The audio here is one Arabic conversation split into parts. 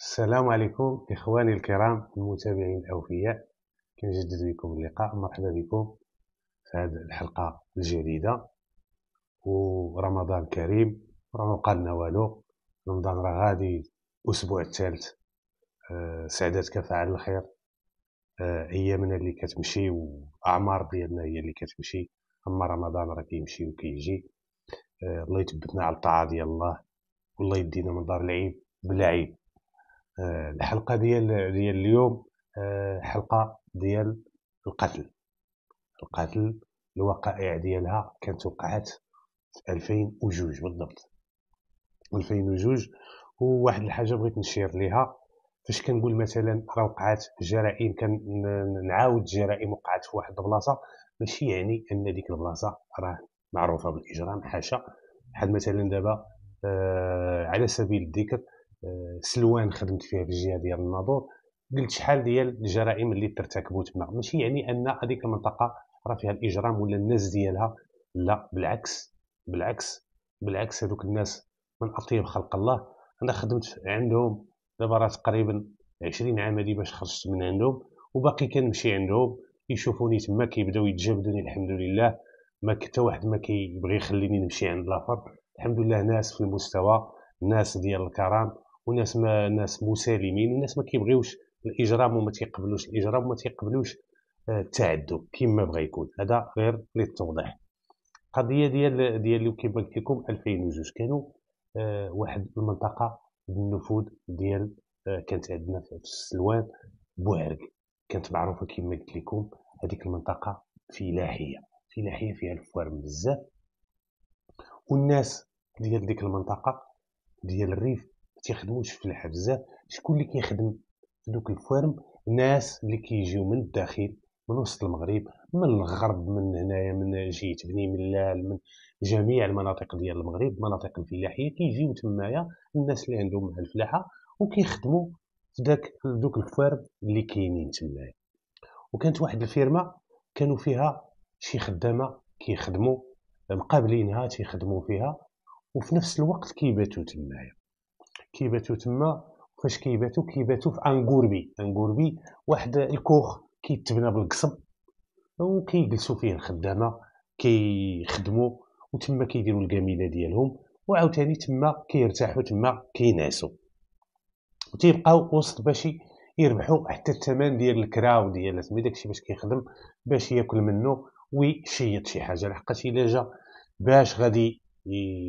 السلام عليكم إخواني الكرام المتابعين الأوفياء. كنجدد بكم اللقاء. مرحبا بكم في هذه الحلقة الجديدة، ورمضان كريم. راه ما بقى لنا والو، رمضان راه غادي الأسبوع الثالث. سعداتك فاعل الخير. أيامنا اللي كتمشي وأعمار ديالنا هي اللي كتمشي، أما رمضان راه كيمشي وكيجي. الله يثبتنا على الطاعة ديال الله، والله يدينا من دار العيب بلا عيب. الحلقة ديال اليوم حلقة ديال القتل. الوقائع ديالها كانت وقعت في 2002 بالضبط، 2002. وواحد الحاجة بغيت نشير ليها، فاش كنقول مثلا راه وقعت جرائم، كنعاود جرائم وقعت في واحد البلاصة، ماشي يعني ان ديك البلاصة راه معروفة بالإجرام، حاشا. بحال مثلا دابا على سبيل الذكر، سلوان خدمت فيها في الجهة ديال الناظور، قلت شحال ديال الجرائم اللي ترتكبوا تما، ماشي يعني ان هذيك المنطقة راه فيها الإجرام ولا الناس ديالها، لا بالعكس. بالعكس هذوك الناس من أطيب خلق الله. أنا خدمت عندهم دابا راه تقريبا 20 عام هادي باش خرجت من عندهم، وباقي كنمشي عندهم، يشوفوني تما كيبداو يتجابدوني. الحمد لله ما حتى واحد ما كيبغي يخليني نمشي عند الاخر. الحمد لله ناس في المستوى، ناس ديال الكرم، وناس ما ناس مسالمين، وناس ما كيبغيوش الاجرام وما تيقبلوش الاجرام وما تيقبلوش التعذب كما بغى يكون. هذا غير للتوضيح. القضيه ديال كما قلت لكم 2002 كانوا واحد المنطقه بالنفوذ ديال كانت عندنا في السلوان بوعرق. كانت معروفه كما قلت لكم هذيك المنطقه فلاحيه فيها الفوارم بزاف، والناس ديال ديك المنطقه ديال الريف ما تيخدموش فلاحه بزاف. شكون اللي كيخدم في دوك الفوارم؟ ناس اللي كيجيو من الداخل، من وسط المغرب، من الغرب، من هنايا من جهه بني ملال، من جميع المناطق ديال المغرب، المناطق الفلاحيه كيجيو تمايا الناس اللي عندهم الفلاحه وكيخدموا في دوك الفوارم اللي كاينين تمايا. وكانت واحد الفيرما كانوا فيها شي خدامه كيخدموا مقابلينها تيخدموا فيها، وفي نفس الوقت كيباتوا تما. فاش كيباتوا في انغوربي، واحد الكوخ كيتبنى بالقصب، وكيجلسوا فيه الخدامه كيخدموا، وتما كيديروا الجميله ديالهم، وعاوتاني تما كيرتاحوا، تما كينعسوا، وتيبقاو وسط باش يربحوا حتى الثمن ديال الكرا وديال سمي داكشي باش كيخدم باش ياكل منه ويشيط شي حاجه. لحقاش الا جا باش غادي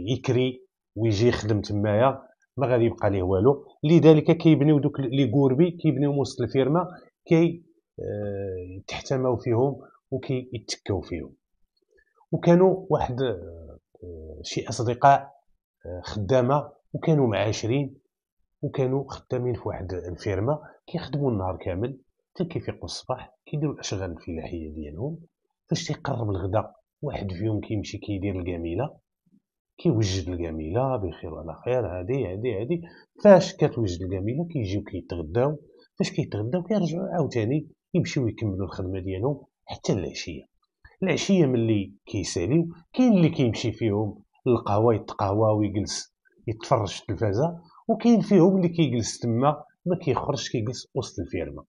يكري ويجي يخدم تمايا ما غادي يبقى ليه والو. لذلك كيبنيو دوك لي غوربي، كيبنيو وسط الفيرما، كي تحتموا فيهم وكيتكاو فيهم. وكانوا واحد شي اصدقاء خدامه، وكانوا معاشرين، وكانوا خدامين في واحد الفيرما كيخدموا النهار كامل حتى كيفيقوا الصباح كيديروا الاشغال الفلاحيه ديالهم. فاش تيقرب الغدا واحد فيهم كيمشي كيدير الجميله، كيوجد الجميله بخير وعلى خير، هادي. فاش كتوجد الجميله كيجيو كيتغداو. فاش كيتغداو كيرجعوا عاوتاني يمشيو يكملوا الخدمه ديالهم حتى العشيه ملي كيساليو كاين اللي كيمشي فيهم للقهوه يتقهوى ويجلس يتفرج في التلفازه، وكاين فيهم اللي كيجلس تما ما كيخرجش، كيجلس وسط الفيرما.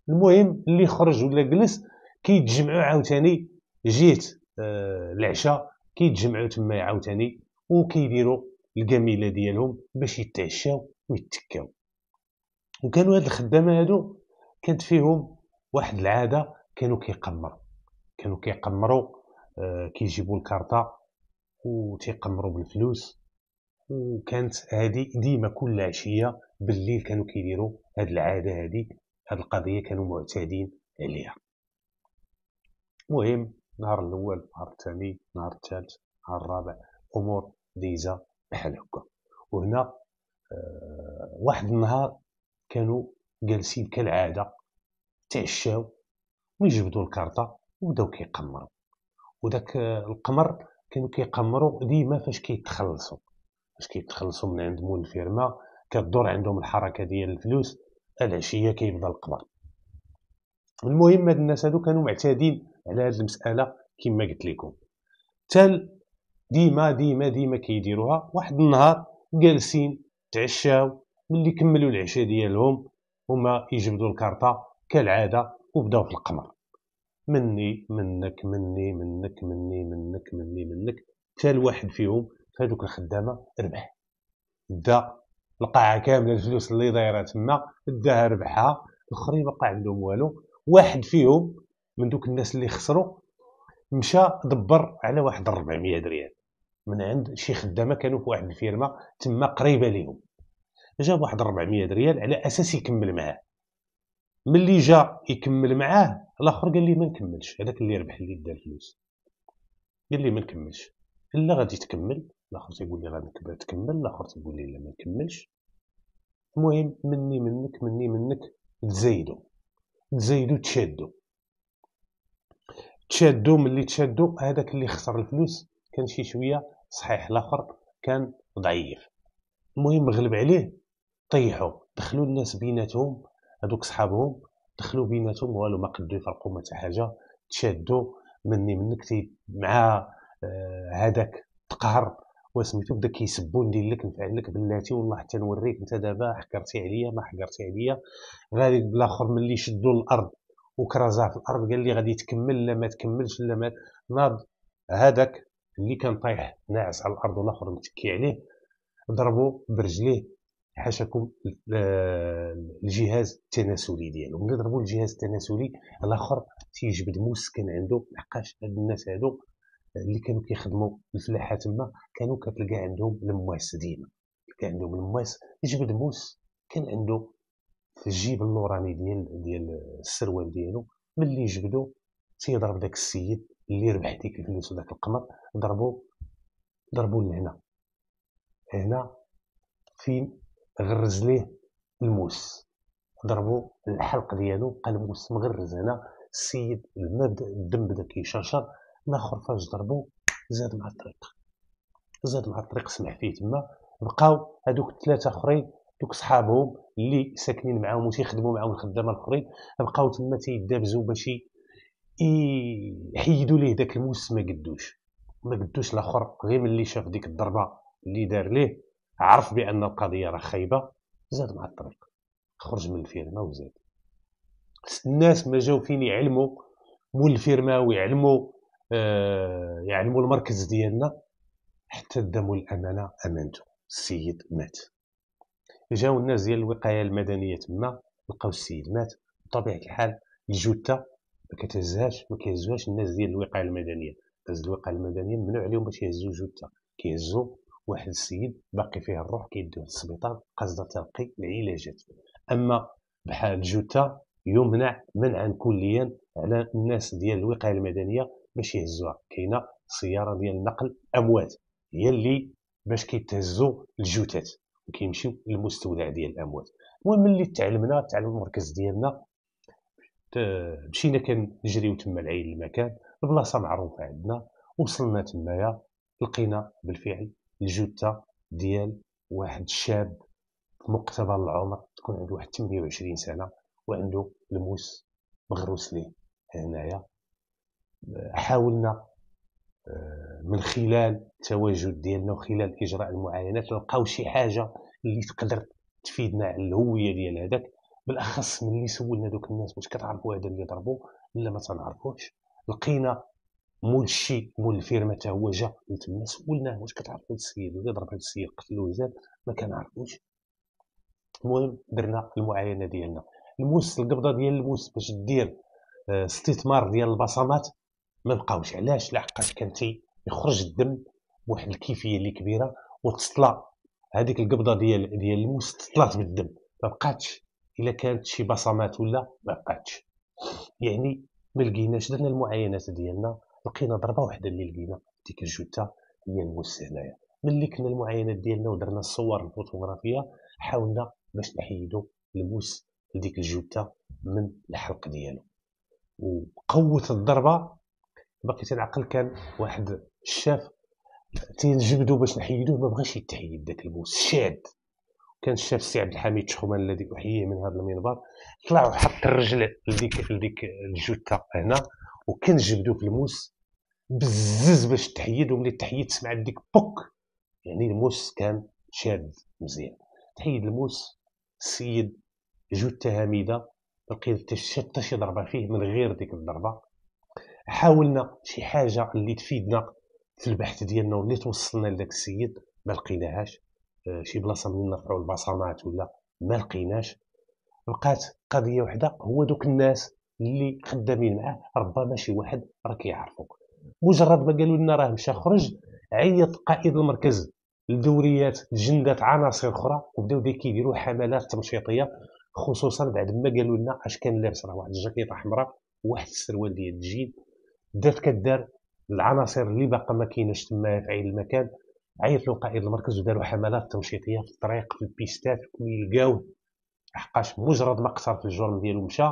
المهم اللي خرج ولا جلس كيتجمعوا عاوتاني جيت العشاء، كيتجمعوا تما عاوتاني وكيديروا الجميله ديالهم باش يتعشاو ويتكاو. وكانوا هاد الخدامه هادو كانت فيهم واحد العاده، كانوا كيقمروا كيجيبوا الكارطه وتيقمروا بالفلوس. وكانت هذه ديما كل عشيه بالليل كانوا كيديروا هاد العاده هذه، هاد القضيه كانوا معتادين عليها. المهم نهار الاول، نهار الثاني، نهار الثالث، نهار الرابع، امور ديزا بحال هكا. وهنا واحد النهار كانوا جالسين كالعاده تعشاو ويجبدوا الكارطه وبداو كيقمروا. وداك القمر كانوا كيقمروا ديما فاش كيتخلصوا من عند مول الفيرما، كدور عندهم الحركه ديال الفلوس، العشيه كيبدا القمر. المهم هاد الناس هادو كانوا معتادين على هاد المساله كما قلت لكم، ديما كيديروها. واحد النهار جالسين تعشاو ملي كملوا العشاء ديالهم هما يجبدوا الكارطة كالعادة وبداو في القمر، مني منك مني منك مني منك مني منك، حتى الواحد فيهم في هذوك الخدامة ربح، دا القاعة كاملة الفلوس اللي دايرة تما داها ربحها، الآخرين مبقى عندهم والو. واحد فيهم من دوك الناس اللي خسروا مشى دبر على واحد 400 ريال من عند شي خدامة كانوا في واحد الفيرما تما قريبة ليهم، جاب واحد 400 ريال على أساس يكمل معاه. ملي جا يكمل معاه الآخر قال لي ما نكملش، هذاك اللي ربح اللي دا الفلوس قال لي ما نكملش. لا غادي تكمل، الآخر تيقول لي غادي تكمل، الآخر تيقول لي لا ما نكملش. المهم مني منك مني منك تزايدوا تشادوا ملي تشادوا هذاك اللي خسر الفلوس كان شي شويه صحيح، الاخر كان ضعيف. المهم غلب عليه، طيحوا دخلوا الناس بيناتهم، هذوك صحابهم دخلوا بيناتهم والو ما قدروا يفرقوا ما حتى حاجه، تشادوا مني منك مع هذاك تقهر وسميتو بدا كيسبوا ندير لك نفعل لك بلاتي والله حتى نوريك انت دابا حكرتي عليا ما حكرتي عليا. غادي الاخر ملي شدوا الارض وكرازها في الارض قال لي غادي تكمل لا ما تكملش لا ما ناض. هذاك اللي كان طايح ناعس على الارض والاخر متكي عليه ضربوا برجليه حاشاكم الجهاز التناسلي ديالو. ملي ضربوا الجهاز التناسلي الاخر تيجبد موس كان عنده، لحقاش هاد الناس هادو اللي كانوا كيخدموا الفلاحه تما كانوا كتلقى عندهم المواس ديما، كان عندهم المواس يجبد موس كان عنده في الجيب اللوراني ديال السروال ديالو. ملي جبدو تيضرب داك السيد اللي ربح ديك الفلوس وداك القمر، ضربو لهنا هنا فين غرز ليه الموس، ضربو الحلق ديالو بقى الموس مغرز هنا. السيد لما بدا الدم بدا كيشرشر، الاخر فاش ضربو زاد مع الطريق سمح فيه تما. بقاو هذوك الثلاثه اخرين دوك صحابهم اللي ساكنين معاهم وتيخدموا معاهم الخدامه الاخرين بقاو تما تيدابزوا باش يحيدوا ليه داك الموس. ما قدوش الاخر غير ملي شاف ديك الضربه اللي دار ليه عرف بان القضيه راه خايبه، زاد مع الطريق خرج من الفيرما وزاد. الناس ما جاو فين يعلموا مول الفيرما ويعلموا يعلموا المركز ديالنا حتى داموا الامانه امانته. السيد مات، جاو الناس ديال الوقايه المدنيه تما لقاو السيد مات. بطبيعه الحال الجثه ما كيهزوهاش الناس ديال الوقايه المدنيه. الناس ديال الوقايه المدنيه ممنوع عليهم باش يهزوا جثه، كيهزوا واحد السيد باقي فيه الروح كيدوه للسبيطار قصد تلقي العلاجات. اما بحال الجثه يمنع منعا كليا على الناس ديال الوقايه المدنيه باش يهزوها. كاينه سياره ديال نقل اموات هي اللي باش كيتهزوا الجثث وكيمشيو للمستودع ديال الاموات. المهم ملي تعلم المركز ديالنا مشينا كنجريو تما لعين المكان، البلاصه معروفه عندنا. وصلنا تمايا لقينا بالفعل الجثه ديال واحد الشاب في مقتبل العمر، تكون عنده واحد 28 سنه وعنده الموس مغروس ليه هنايا. حاولنا من خلال التواجد ديالنا وخلال اجراء المعاينات لقاو شي حاجه اللي تقدر تفيدنا على الهويه ديال هذاك. بالاخص ملي سولنا دوك الناس واش كتعرفوا هذا اللي ضربوه لا ما تنعرفوش، لقينا مول الفيرما حتى هو جا من تما سولناه واش كتعرفوا السيد اللي ضرب هذا السيد قتلوه زاد ما كنعرفوش. المهم درنا المعاينه ديالنا. الموس القبضه ديال الموس باش دير استثمار ديال البصمات ما بقاوش. علاش؟ لحقاش كان يخرج الدم بواحد الكيفيه اللي كبيره وتسطلا هذيك القبضه ديال الموس تسطلات بالدم، ما بقاتش الا كانت شي بصمات ولا ما بقاتش. يعني ما لقيناش. درنا المعاينات ديالنا لقينا ضربه واحده اللي لقينا ديك الجثه هي الموس هنايا. ملي كنا المعاينات ديالنا ودرنا الصور الفوتوغرافيه حاولنا باش نحيدوا الموس لديك الجثه من الحلق ديالو. وقوه الضربه باقي تنعقل كان واحد الشاف تينجبدو باش نحيدوه ما بغاش يتحيد داك الموس شاد. كان الشاف السي عبد الحميد شخومان الذي احييه من هذا المنبر طلع وحط الرجل لديك الجثه هنا وكنجبدو في الموس بزز باش تحيد. وملي تحيد سمعت ديك بوك، يعني الموس كان شاد مزيان. تحيد الموس السيد جوج تهاميده لقيت حتى شي ضربه فيه من غير ديك الضربه. حاولنا شي حاجه اللي تفيدنا في البحث ديالنا واللي توصلنا لذاك السيد ما لقيناهاش. شي بلاصه من نرفعوا البصمات ولا ما لقيناش. بقات قضيه وحده، هو دوك الناس اللي خدامين معاه ربما شي واحد راه كيعرفوك. مجرد ما قالوا لنا راه مشى خرج، عيط قائد المركز لدوريات جندات عناصر اخرى وبداو كيديروا حملات تمشيطيه، خصوصا بعد ما قالوا لنا اش كان لابس، راه واحد الجاكيطه حمراء وواحد السروال ديال الجيب. بدات كدار العناصر اللي باقا ما كايناش تما في عين المكان، عيط له قائد المركز وداروا حملات تمشيطيه في الطريق في البيستات ويلقاوه، لحقاش مجرد ما قصر في الجرم ديالو مشى.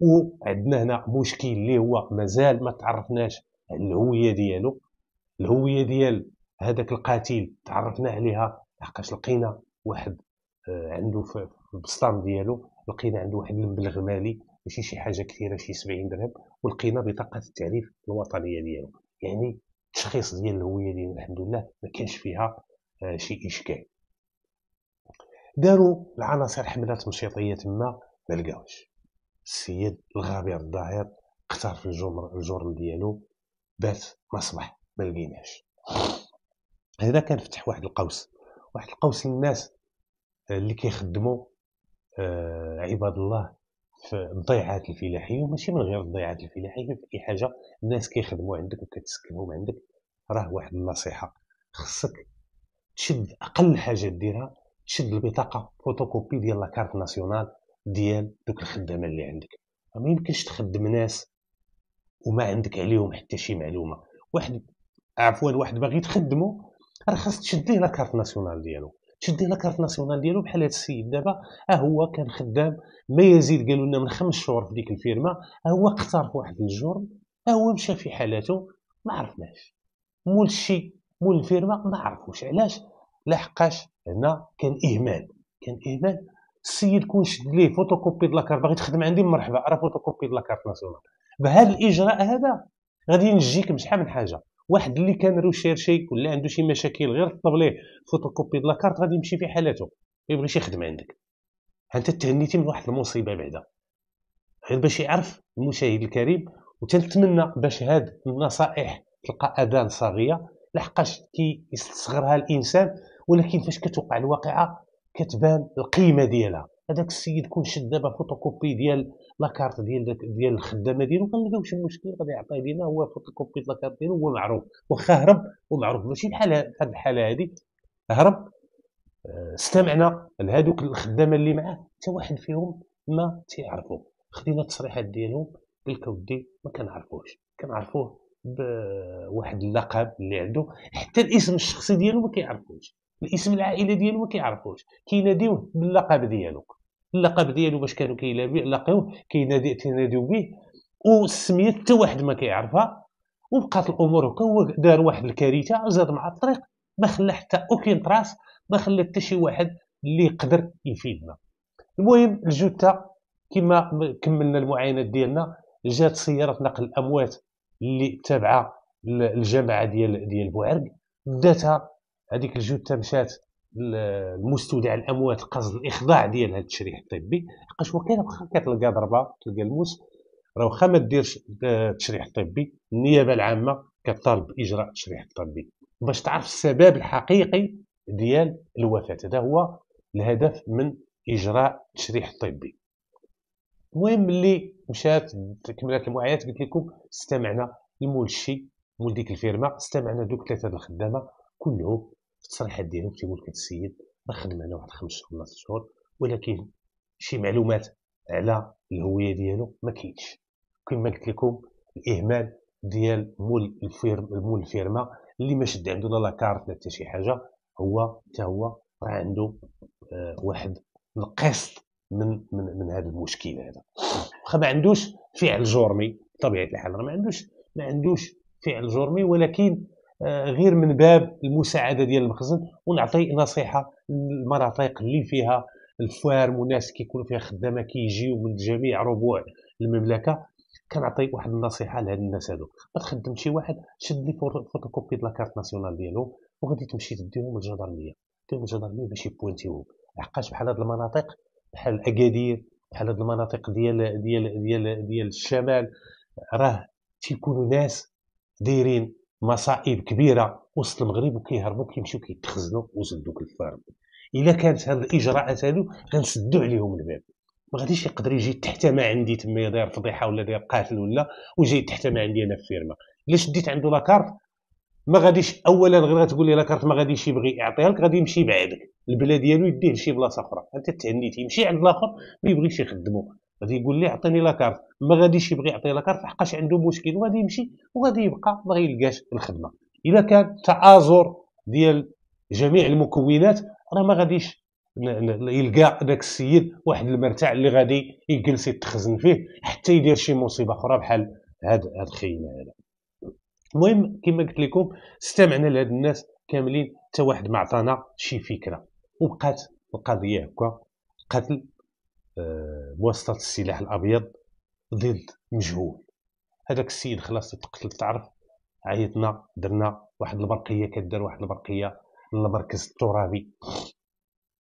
وعندنا هنا مشكل اللي هو مازال ما تعرفناش على الهويه ديالو. الهويه ديال هذاك القاتل تعرفنا عليها لحقاش لقينا واحد عنده في البسطام ديالو، لقينا عنده واحد المبلغ مالي ماشي شي حاجه كثيره، شي 70 درهم، ولقينا بطاقه التعريف الوطنيه ديالو. يعني التشخيص ديال الهويه ديالو الحمد لله ما كانش فيها شي اشكال. داروا العناصر حملات مشيطيه تما ما لقاوش السيد الغابر الظاهر، اختار في الجرم ديالو، بات مصبح ما لقيناش. هذا كان فتح واحد القوس للناس اللي كيخدموا عباد الله في الضيعات الفلاحيه، وماشي من غير الضيعات الفلاحيه، في اي حاجه الناس كيخدموا عندك وكتسكنهم عندك. راه واحد النصيحه، خصك تشد اقل حاجه ديرها، تشد البطاقه فوتوكوبي ديال لاكارت ناسيونال ديال دوك الخدامه اللي عندك. ما يمكنش تخدم ناس وما عندك عليهم حتى شي معلومه. واحد باغي تخدمو، راه خاص تشد ليه لاكارت ناسيونال ديالو، تشد ليه لاكارت ناسيونال ديالو. بحال هذا السيد دابا هو كان خدام ما يزيد، قالوا لنا من 5 شهور في ديك الفيرما، هو اقترف واحد الجرم، هو مشى في حالته ما عرفناش. مول الفيرما ما عرفوش علاش، لحقاش هنا كان اهمال. السيد كون شد ليه فوتوكوبي د لاكارت، باغي تخدم عندي مرحبا، راه فوتوكوبي د لاكارت ناسيونال. بهذا الاجراء هذا غادي ينجيك بشحال من حاجه. واحد اللي كان ريشيرشي ولا عنده شي مشاكل غير طلب ليه فوتوكوبي د لاكارت غادي يمشي في حالته، ما يبغيش يخدم عندك. انت تهنيتي من واحد المصيبه بعدا، غير باش يعرف المشاهد الكريم. وتنتمنى باش هاد النصائح تلقى اذان صاغيه، لحقاش كيستصغرها الانسان، ولكن فاش كتوقع الواقعه كتبان القيمه ديالها. هذاك السيد كون شد دابا فوتوكوبي ديال لاكارت ديال الخدامه ديالو، كنلقاو شي مشكل غادي يعطيه لينا هو فوتوكوبي لاكارت ديالو، هو معروف واخا هرب ومعروف. ماشي بحال هاد الحاله هادي، هرب، استمعنا لهادوك الخدامه اللي معاه حتى واحد فيهم ما تيعرفو. خدينا التصريحات ديالهم، قلت ودي ما كنعرفوش، كنعرفوه بواحد اللقب اللي عنده، حتى الاسم الشخصي ديالو ما كيعرفوش، الاسم العائله ديالو ما كيعرفوش، كيناديوه باللقب ديالو. اللقب ديالو باش كانوا كيلاقيوه كيناديو به، والسميه حتى واحد ما كيعرفها. وبقات الامور هكا. هو دار واحد الكارثه، زاد مع الطريق، ما خلى حتى اوكين تراس، ما خلى حتى شي واحد اللي يقدر يفيدنا. المهم الجثه كما كملنا المعاينات ديالنا، جات سياره نقل الاموات اللي تابعه للجماعه ديال بوعرق، داتها هذيك الجثه مشات لمستودع الاموات قصد الاخضاع ديال هذا التشريح الطبي. حقاش وكاين واخا كتلقى ضربه تلقى الموس، راه واخا ما ديرش التشريح الطبي، النيابه العامه كطالب باجراء التشريح الطبي باش تعرف السبب الحقيقي ديال الوفاه. هذا هو الهدف من اجراء التشريح الطبي. المهم ملي مشات كملات المعاينات، قلت لكم استمعنا لمولشي مول ديك الفيرما، استمعنا دوك 3 الخدامه كلهم في التصريحات ديالهم تيقول لك السيد راه خدم معنا واحد 5 شهور ولا 6 شهور، ولكن شي معلومات على الهويه ديالو ما كاينش. كما قلت لكم الاهمال ديال مول الفيرما اللي ما شد عنده لا كارت لا حتى شي حاجه، هو حتى هو راه عنده واحد القسط من هذا المشكل هذا. واخا ما عندوش فعل جرمي بطبيعه الحال، راه ما عندوش فعل جرمي، ولكن غير من باب المساعده ديال المخزن. ونعطي نصيحه للمناطق اللي فيها الفارم وناس كيكونوا فيها خدامه كيجيو من جميع ربوع المملكه، كنعطي واحد النصيحه لهاد الناس هادو: ما تخدم شي واحد شد لي فوتوكوبي د لاكارت ناسيونال ديالو وغادي تمشي تديهم للجدرميه، باش يبوينتيوهم. لحقاش بحال هاد المناطق بحال اكادير، بحال هاد المناطق ديال الشمال، راه تيكونوا ناس دايرين مصائب كبيره وسط المغرب وكيهربوا كيمشيو كيتخزنوا وسط دوك الفارم. الا كانت هاد الاجراءات هادو غنسدوا عليهم الباب، ما غاديش يقدر يجي تحت ما عندي تما داير فضيحه ولا داير قاتل ولا وجاي تحت ما عندي انا في فيرما. الا شديت عنده لاكارت ما غاديش اولا غير غتقول لي لاكارت ما غاديش يبغي يعطيها لك، غادي يمشي بعدك البلاد ديالو يديه لشي بلاصه اخرى. انت تهنيتي يمشي عند الاخر ما يبغيش يخدمو، غادي يقول لي عطيني لاكارت، ما غاديش يبغي يعطي لاكارت لحقاش عنده مشكل وغادي يمشي وغادي يبقى ما غيلقاش الخدمه. الا كان تعاذر ديال جميع المكونات راه ما غاديش يلقى داك السيد واحد المرتاع اللي غادي يجلس يتخزن فيه حتى يدير شي مصيبه اخرى بحال هاد خينا هذا. المهم كما قلت لكم استمعنا لهاد الناس كاملين حتى واحد ما عطانا شي فكره، وبقات القضيه هكا قتل بواسطه السلاح الابيض ضد مجهول. هذاك السيد خلاص تقتل تعرف، عيطنا درنا واحد البرقيه كدار واحد البرقيه للمركز الترابي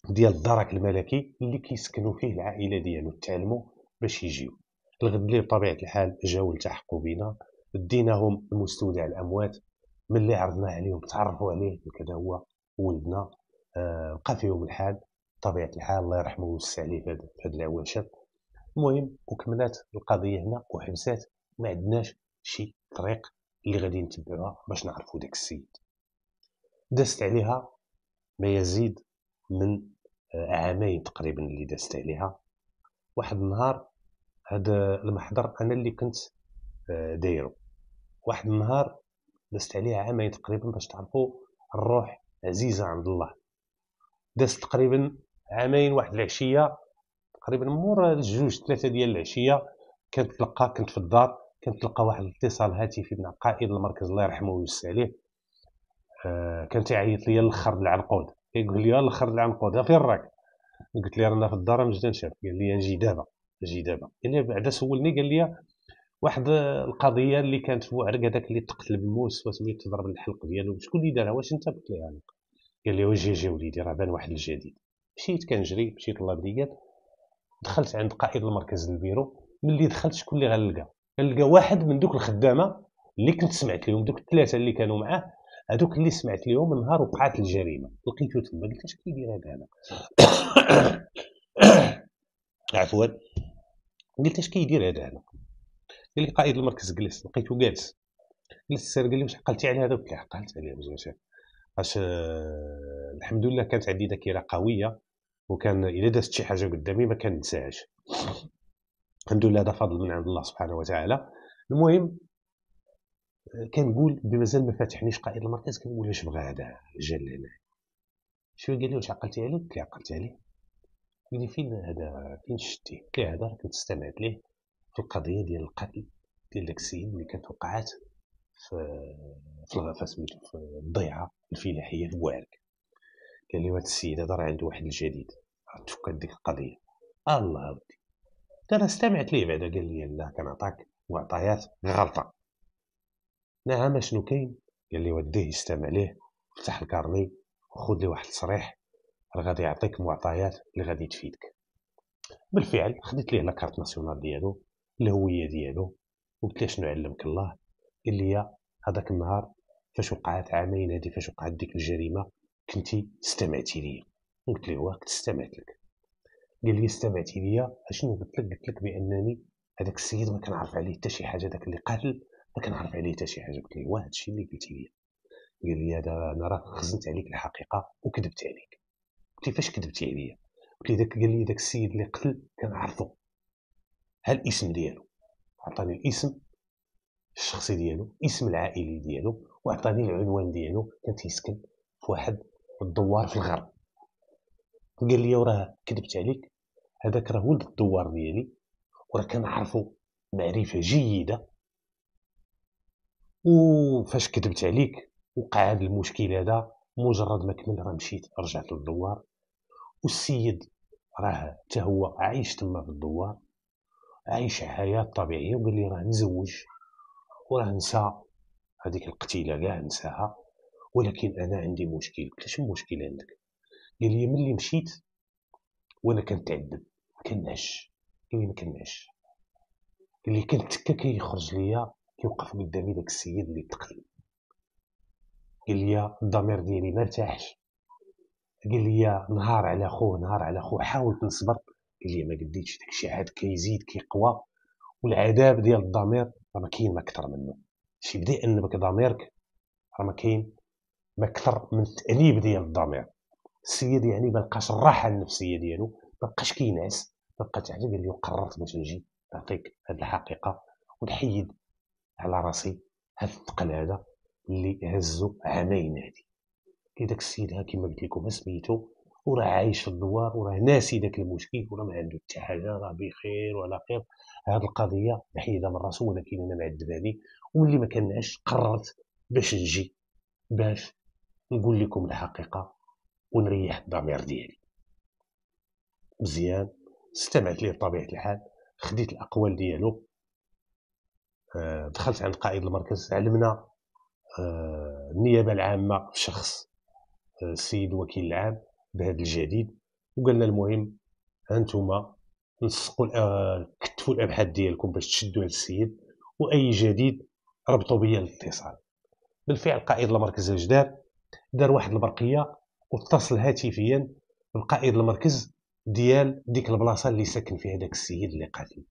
ديال الدرك الملكي اللي كيسكنوا فيه العائله ديالو، تعلموا باش يجيو. الغد اللي بطبيعه الحال جاو التحقوا بنا، ديناهم لمستودع الاموات. ملي عرضنا عليهم تعرفوا عليه كذا هو ولدنا، بقى فيهم الحال بطبيعه الحال الله يرحمه ويوسع عليه في هاد العواشر. المهم وكملات القضيه هنا وحبسات، ما عندناش شي طريق اللي غادي نتبعوها باش نعرفوا داك السيد. دازت عليها ما يزيد من عامين تقريبا اللي دازت عليها. واحد النهار هذا المحضر انا اللي كنت دايرو، واحد النهار دازت عليه عامين تقريبا باش تعرفوا الروح عزيزه عند الله. دازت تقريبا عامين واحد العشيه تقريبا مور الجوج ثلاثه ديال العشيه كنت في الدار كنتلقى واحد الاتصال هاتفي من قائد المركز الله يرحمه ويوسع عليه. كان تيعيط ليا الاخر العنقود، كيقول لي الاخر العنقود فين راك؟ قلت لي رانا في الدار مجد نشاف. قال لي نجي دابا نجي دابا. قال لي بعدا سولني قال لي واحد القضيه اللي كانت في بوعرك هذاك اللي تقتل بالموس وسميت تضرب الحلق ديالو شكون اللي دارها واش انت؟ قلت له انا. قال لي واش جي وليدي راه بان واحد الجديد. مشيت كنجري مشيت لابريكاد، دخلت عند قائد المركز البيرو. ملي دخلت شكون اللي غنلقى واحد من دوك الخدامه اللي كنت سمعت لهم، دوك الثلاثه اللي كانوا معاه هذوك اللي سمعت لهم النهار وقعت الجريمه. لقيته تما قلت اش كيدير هذا هنا عفوا قلت اش كيدير هذا هنا. قال لي قائد المركز جلس. لقيته جالس السر قال لي واش عقلتي على هذا؟ قلت له عقلت عليه بزاف اش الحمد لله كانت عندي ذاكره قويه، وكان الا دازت شي حاجه قدامي ما كننساهاش الحمد لله. هذا فضل من عند الله سبحانه وتعالى. المهم كنقول بمازال ما فاتحنيش قائد المركز، كنقول واش بغى هذا جا لهنا شويه. قال لي واش عقلتي عليه؟ قلت له عقلت عليه. قال لي فين هذا فين شتيه؟ قلت له هذا كنت استمعت ليه في القضيه ديال القتل ديال داك السيد اللي كانت وقعات في الضيعه الفلاحيه في بوعرك. قال لي هذا السيد هذا راه عنده واحد الجديد تفكت ديك القضيه. الله ودي انا استمعت ليه بعدا قال لي لا كنعطاك معطيات غلطه. نعم شنو كاين؟ قال لي وديه استمع ليه فتح الكارني وخذ لي واحد التصريح راه غادي يعطيك معطيات اللي غادي تفيدك. بالفعل خديت ليه لاكارت ناسيونال ديالو الهويه ديالو وقلت له شنو علمك الله. قال لي هذاك النهار فاش وقعت عامين هذه فاش وقعت ديك الجريمه كنتي استمعتي ليا. قلت له واه كنت استمعت لك. قال لي استمعتي ليا اشنو قلت لك؟ قلت لك بانني هذاك السيد ما كنعرف عليه حتى شي حاجه، داك اللي قاتل ما كنعرف عليه حتى شي حاجه. قلت له واه هادشي اللي قلتي لي. قال لي هذا انا راه خزنت عليك الحقيقه وكذبت عليك. قلت له فاش كذبتي عليا؟ قلت لي قال لي داك السيد اللي قتل كنعرفو، ها الاسم ديالو. عطاني الاسم الشخصي ديالو اسم العائلي ديالو وعطاني العنوان ديالو. كان تيسكن في واحد الدوار في الغرب. قال لي وراه كذبت عليك، هذاك راه ولد الدوار ديالي وراه كنعرفو معرفه جيده، وفاش كذبت عليك وقع هذا المشكل هذا مجرد ما كمل راه مشيت رجعت للدوار والسيد راه حتى هو عايش تما في الدوار عايش حياه طبيعيه. وقال لي راه نزوج وراه نسى هذيك القتيله كاع نساها، ولكن انا عندي مشكل. قلت له شنو المشكل عندك؟ قال لي ملي مشيت وانا كنتعذب ما كنعش. قال لي ما كنعش. قال لي كنت تكا كيخرج ليا كيوقف قدامي داك السيد اللي تقتل. قال لي الضمير ديالي ما ارتاحش. قال لي نهار على خوه نهار على خوه حاولت نصبر. قال لي ما قديتش، داكشي عاد كيزيد كيقوى، والعذاب ديال الضمير راه ما كاين ما اكثر منه. شي بدا يأنبك ضميرك راه ما كاين ما اكثر من التأنيب ديال الضمير. السيد يعني ما لقاش الراحه النفسيه ديالو، ما بقاش كينعس، ما بقاش حاجه. قال لي وقررت باش نجي نعطيك هذه الحقيقه ونحيد على راسي هذا الثقل هذا اللي هزو عامين هادي. كي داك السيد ها كيما قلت لكم سميتو، وراه عايش في الدوار وراه ناسي داك المشكل وراه ما عنده حتى حاجه، راه بخير وعلى خير. هاد القضيه محيده من راسو، ولكن انا معذباني. واللي ما كنعش قررت باش نجي باش نقول لكم الحقيقه ونريح الضمير ديالي. مزيان استمعت ليه بطبيعه الحال، خديت الاقوال ديالو. دخلت عند قائد المركز، علمنا النيابه العامه في شخص السيد الوكيل العام بهذا الجديد، وقالنا المهم هانتوما نسقوا كتفوا الابحاث ديالكم باش تشدوا هذا السيد، واي جديد ربطوا بيا الاتصال. بالفعل قائد المركز الجدار دار واحد البرقيه واتصل هاتفيا بقائد المركز ديال ديك البلاصه اللي ساكن فيها داك السيد اللي قاتل.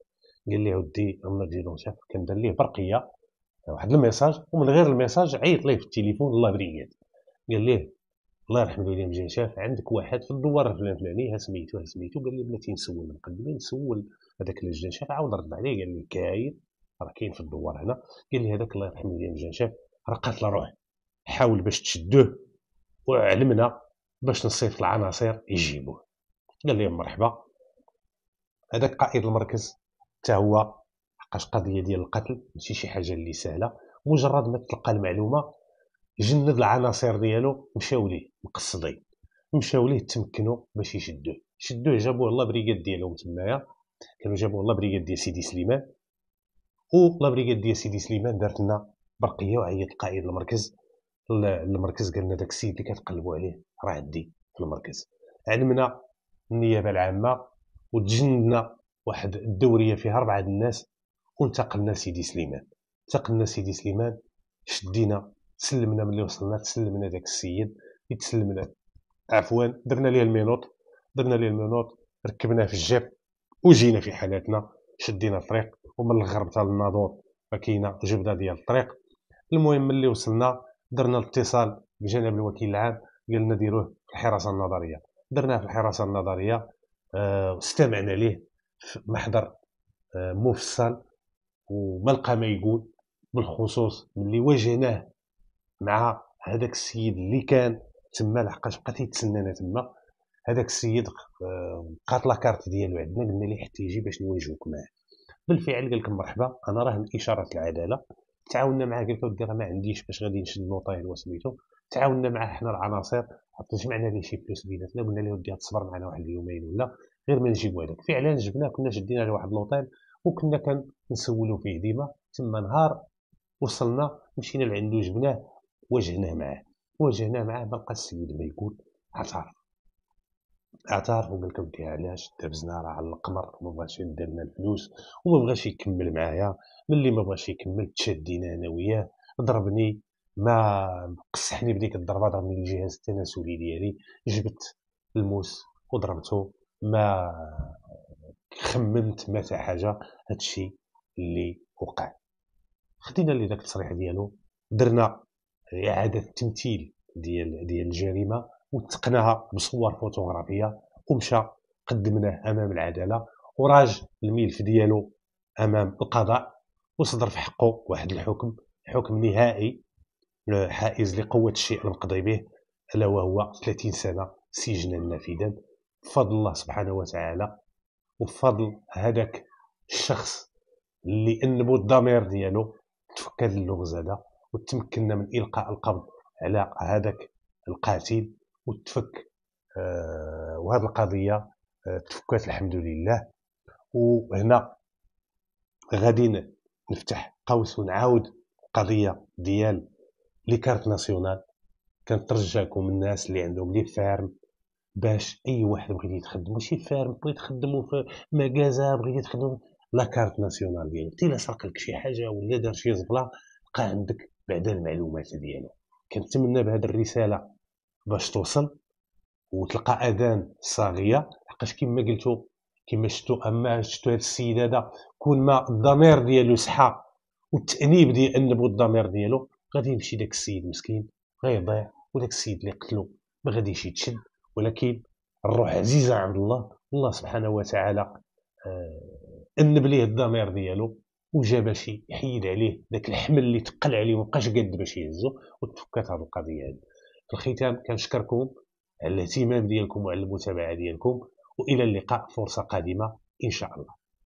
قال لي ودي اما ديرو شاف كان دار ليه برقيه واحد الميساج، ومن غير الميساج عيط ليه في التليفون الله بريات. قال ليه الله يرحم الوالدين مجين شاف عندك واحد في الدوار الفلاني ها سميتو ها سميتو. قال لي بلاتي نسول نقدم نسول هذاك اللي شاف. عاود رد عليه قال لي كاين راه كاين في الدوار هنا. قال لي هذاك الله يرحم الوالدين مجين شاف راه قاتل روح، حاول باش تشدوه وعلمنا باش نصيفط العناصر يجيبوه. قال لي مرحبا. هذاك قائد المركز حتى هو حقاش قضيه ديال القتل ماشي شي حاجه اللي سهله، مجرد ما تلقى المعلومه جند العناصر ديالو مشاو ليه مقصدين، مشاو ليه تمكنوا باش شدوه جابوه لا بريغاد ديالهم تمايا. كانوا جابوه لا بريغاد ديال سيدي سليمان، و لا بريغاد ديال سيدي سليمان دارت لنا برقيه وعيط قائد المركز قال لنا داك السيد اللي كتقلبوا عليه راه عندي في المركز. علمنا النيابه العامه وتجندنا واحد الدوريه فيها 4 الناس، وانتقلنا لسيدي سليمان. انتقلنا لسيدي سليمان، شدينا تسلمنا ملي وصلنا، تسلمنا داك السيد يتسلمنا عفوا درنا ليه المينوط، ركبناه في الجيب وجينا في حالاتنا، شدينا الطريق ومن الغربته للناظور فكاينه جبده ديال الطريق. المهم ملي وصلنا درنا الاتصال بجانب الوكيل العام، قال لنا ديروه في الحراسه النظريه. درناه في الحراسه النظريه، استمعنا ليه في محضر مفصل وما لقى ما يقول، بالخصوص ملي واجهناه مع هذاك السيد اللي كان تما لحقاش بقى تيتسنانا تما. هذاك السيد بقات لاكارت ديالو عندنا، قلنا ليه حتى يجي باش نواجهوك معاه. بالفعل قال لكم مرحبا انا راه من اشاره العداله. تعاوننا معاه، قلت له راه ما عنديش باش غادي نشد نوطايل وسميتو. تعاوننا معاه حنا العناصر، جمعنا ليه شي فلوس بيناتنا، قلنا له ودي تصبر معنا واحد اليومين ولا غير ما نجيبو هذاك. فعلا جبناه، كنا شدينا له واحد لوطيل وكنا كنسولو فيه ديما. تما نهار وصلنا مشينا لعندو جبناه واجهناه معاه بقى السيد ما يقول. اعترف وقال لك ودي علاش دابزنا راه على القمر وما بغاش يدير لنا الفلوس وما بغاش يكمل معايا. ملي ما بغاش يكمل تشادينا انا وياه، ضربني، ما قصحني بديك الضربه، ضربني الجهاز التناسلي ديالي، جبت الموس وضربته. ما خممت ما حتى حاجه، هادشي اللي وقع. خدينا لي داك التصريح ديالو، درنا اعاده تمثيل ديال الجريمه وثقناها بصور فوتوغرافيه، ومشى قدمناه امام العداله وراج الملف ديالو امام القضاء، وصدر في حقه واحد حكم نهائي حائز لقوه الشيء المقضي به، الا وهو 30 سنه سجنا نافذا بفضل الله سبحانه وتعالى، وبفضل هذاك الشخص اللي انبو الضمير ديالو تفك هذا اللغز هذا، وتمكننا من القاء القبض على هذاك القاتل وتفك. وهذه القضيه تفكات الحمد لله. وهنا غادي نفتح قوس ونعاود قضيه ديال لي كارت ناسيونال. كنترجاكم الناس اللي عندهم لي فارم باش اي واحد بغيتي تخدمو شي فارم، بغيتي تخدمو في مكازا، بغيتي تخدمو لا كارت ناسيونال ديالو، حتى الا سرق لك شي حاجه ولا دار شي زبله بقى عندك بعدا المعلومات ديالو. كنتمنى بهذه الرساله باش توصل وتلقى اذان صاغيه، لحقاش كما قلتو كما شفتو هاد السيد هذا كون ما الضمير ديالو صحى والتانيب ديال انبو الضمير ديالو، غادي يمشي داك السيد مسكين غيضيع، وداك السيد اللي قتلو ما غاديش يتشد. ولكن الروح عزيزه عند الله، الله سبحانه وتعالى انب ليه الضمير ديالو وجا باش يحيد عليه داك الحمل اللي تقل عليه ومبقاش قاد باش يهزو، وتفكات هذه القضيه هذه. في الختام كنشكركم على الاهتمام ديالكم وعلى المتابعه ديالكم، والى اللقاء فرصه قادمه ان شاء الله.